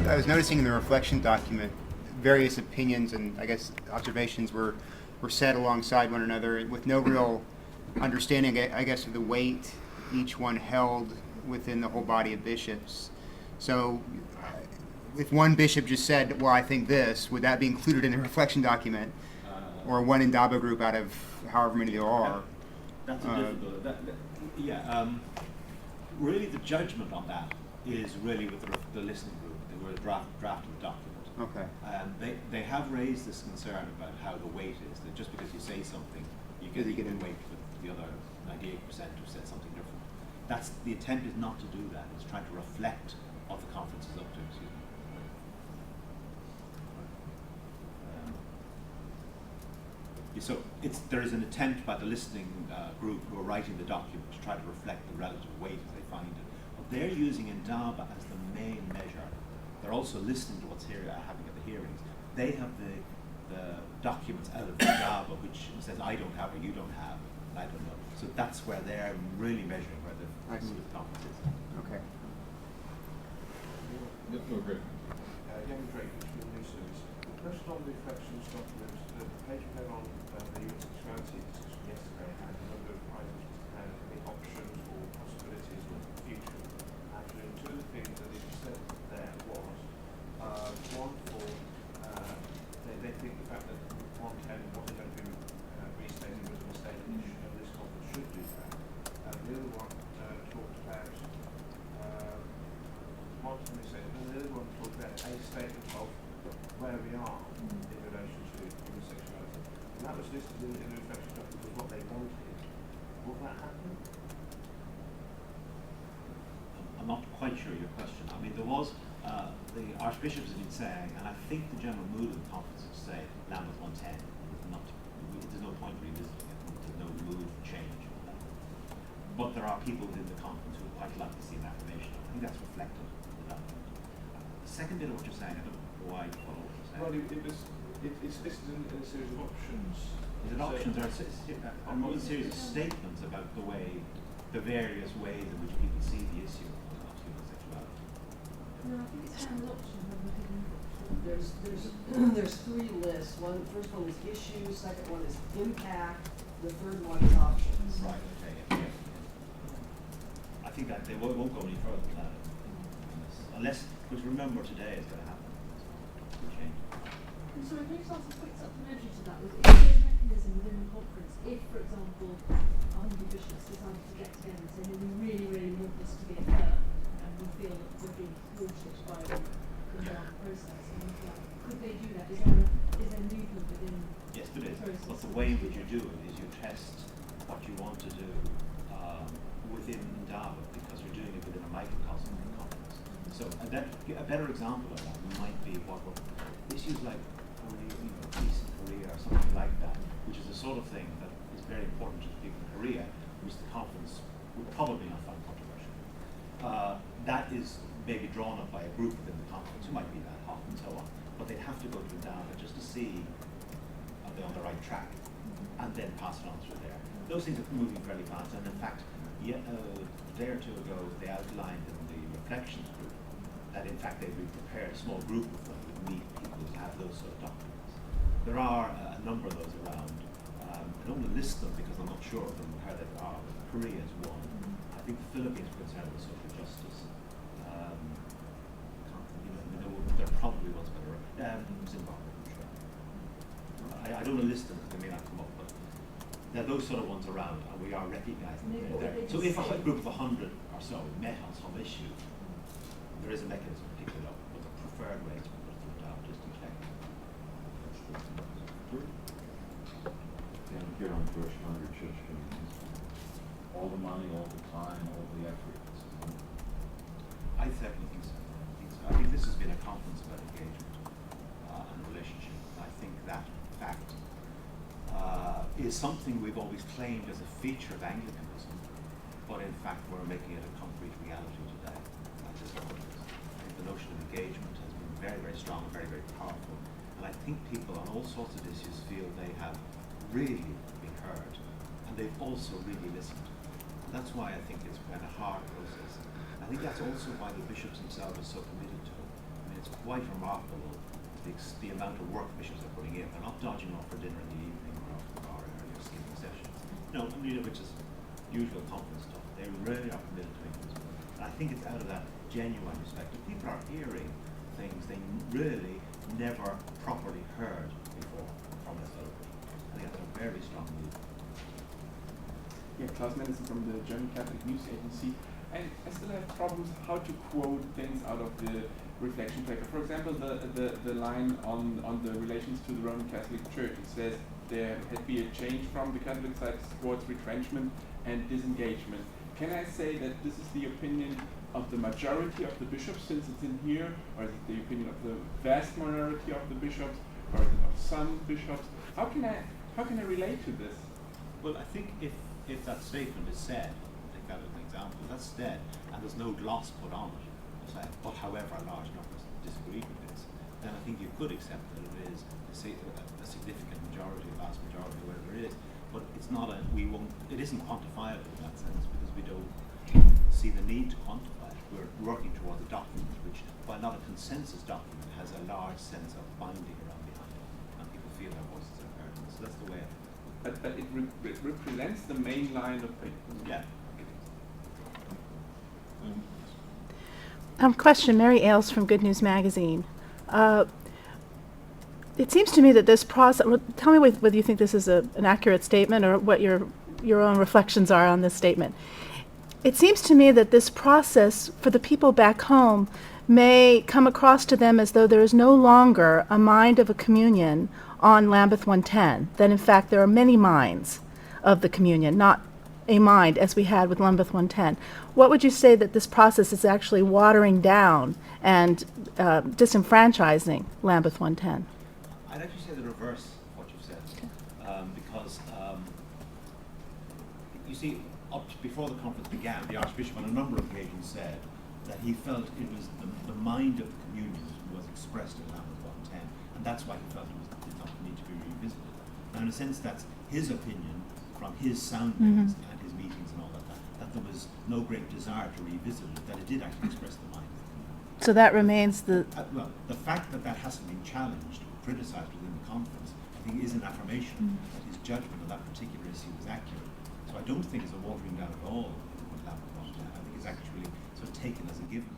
I was noticing in the reflection document, various opinions and I guess observations were set alongside one another with no real understanding, I guess, of the weight each one held within the whole body of bishops. So if one bishop just said, well, I think this, would that be included in the reflection document? Or one Indaba group out of however many there are? That's a difficult. Really the judgment on that is really with the listening group. They were drafting the document. Okay. They have raised this concern about how the weight is, that just because you say something, you get equal weight with the other 98% who said something different. That's the intent is not to do that. It's trying to reflect what the conference is up to. So there is an attempt by the listening group who are writing the document to try to reflect the relative weight as they find it. But they're using Indaba as the main measure. They're also listening to what's happening at the hearings. They have the documents out of Indaba, which says I don't have or you don't have, and I don't know. So that's where they're really measuring where the mood of the conference is. Okay. Young Drake, Human Sexuality. The question on the reflections document, the page we had on the Human Sexuality discussion yesterday had a number of items and the options or possibilities of the future. Actually, two of the things that it said there was one for they think the fact that 110 wasn't going to be restated was a mistake, and this conference should do that. The other one talked about and the other one talked about a statement of where we are in relation to human sexuality. And that was listed in the reflection document as what they wanted. Will that happen? I'm not quite sure your question. I mean, there was, the archbishops have been saying, and I think the general mood of the conference is to say Lambeth 110. There's no point revisiting it. There's no mood for change on that. But there are people within the conference who would quite like to see an affirmation. I think that's reflected in the document. The second bit of what you're saying, I don't know why you follow what you're saying. Well, it's listed in a series of options. Is it options or a series of statements about the various ways in which people see the issue of human sexuality? No, I think it's an option. There's three lists. First one is issues, second one is impact, the third one is options. Right, okay, yeah. I think that they won't go any further than that. Unless, because remember today is going to happen. Change. Sorry, can I just ask a quick supplementary to that? Is there a mechanism within the conference if, for example, 100 bishops decided to get together and say, no, we really, really want this to be a term and we feel that we're being thwarted by the process? Could they do that? Is there movement within yes, there is. the process? But the way in which you do it is you test what you want to do within Indaba, because you're doing it within a microcosm of the conference. So a better example of that might be what issues like peace in Korea or something like that, which is the sort of thing that is very important to the people in Korea, which the conference would probably not find controversial. That is maybe drawn up by a group within the conference who might be that hot and so on, but they'd have to go to Indaba just to see are they on the right track, and then pass it on through there. Those things are moving fairly fast, and in fact, a day or two ago, they outlined in the reflections group that in fact they've prepared a small group of them to meet people who have those sort of documents. There are a number of those around. I don't want to list them because I'm not sure of them how they are, but Korea is one. I think the Philippines are concerned with social justice. There are probably ones better. Zimbabwe, I'm sure. I don't want to list them because they may not come up, but there are those sort of ones around, and we are recognising that they're there. So if a group of 100 or so met on some issue, there is a mechanism to pick it up, but the preferred way is to put it down just to check. Kearon Bush, 100 church communities. All the money, all the time, all the effort. I certainly think so. I think this has been a conference about engagement and relationship. I think that fact is something we've always claimed as a feature of Anglicanism, but in fact we're making it a concrete reality today. I think people on all sorts of issues feel they have really been heard, and they've also really listened. And that's why I think it's been a hard process. I think that's also why the bishops themselves are so committed to it. I mean, it's quite remarkable the amount of work bishops are putting in. They're not dodging off for dinner in the evening or earlier skipping sessions. No, I mean, which is usual conference stuff. They really are committed to it as well. And I think it's out of that genuine respect. If people are hearing things they really never properly heard before from a celebrity, I think that's a very strong move. Yeah, Klaus Mendelssohn from the German Catholic News Agency. And I still have problems how to quote things out of the reflection paper. For example, the line on the relations to the Roman Catholic Church. It says there had been a change from the Catholic side towards retrenchment and disengagement. Can I say that this is the opinion of the majority of the bishops since it's in here, or is it the opinion of the vast minority of the bishops, or is it of some bishops? How can I relate to this? Well, I think if that statement is said, take that as an example, that's said, and there's no gloss put on it, but however a large number disagree with this, then I think you could accept that it is a significant majority, a vast majority, whatever it is. But it's not it isn't quantifiable in that sense, because we don't see the need to quantify it. We're working towards a document which, while not a consensus document, has a large sense of binding around behind it, and people feel their voices are heard. So that's the way I think. But it represents the main line of faith. Yeah. Question, Mary Ailes from Good News Magazine. It seems to me that this process, tell me whether you think this is an accurate statement or what your own reflections are on this statement. It seems to me that this process for the people back home may come across to them as though there is no longer a mind of a communion on Lambeth 110, that in fact there are many minds of the communion, not a mind as we had with Lambeth 110. What would you say that this process is actually watering down and disenfranchising Lambeth 110? I'd actually say the reverse of what you've said, because you see, up before the conference began, the Archbishop on a number of occasions said that he felt it was the mind of the communion was expressed in Lambeth 110, and that's why he felt it did not need to be revisited. Now, in a sense, that's his opinion from his soundings and his meetings and all that there was no great desire to revisit it, that it did actually express the mind of the communion. So that remains the... well, the fact that that hasn't been challenged or criticized within the conference, I think, is an affirmation that his judgment of that particular issue was accurate. So I don't think it's a watering down at all of Lambeth 110. I think it's actually sort of taken as a given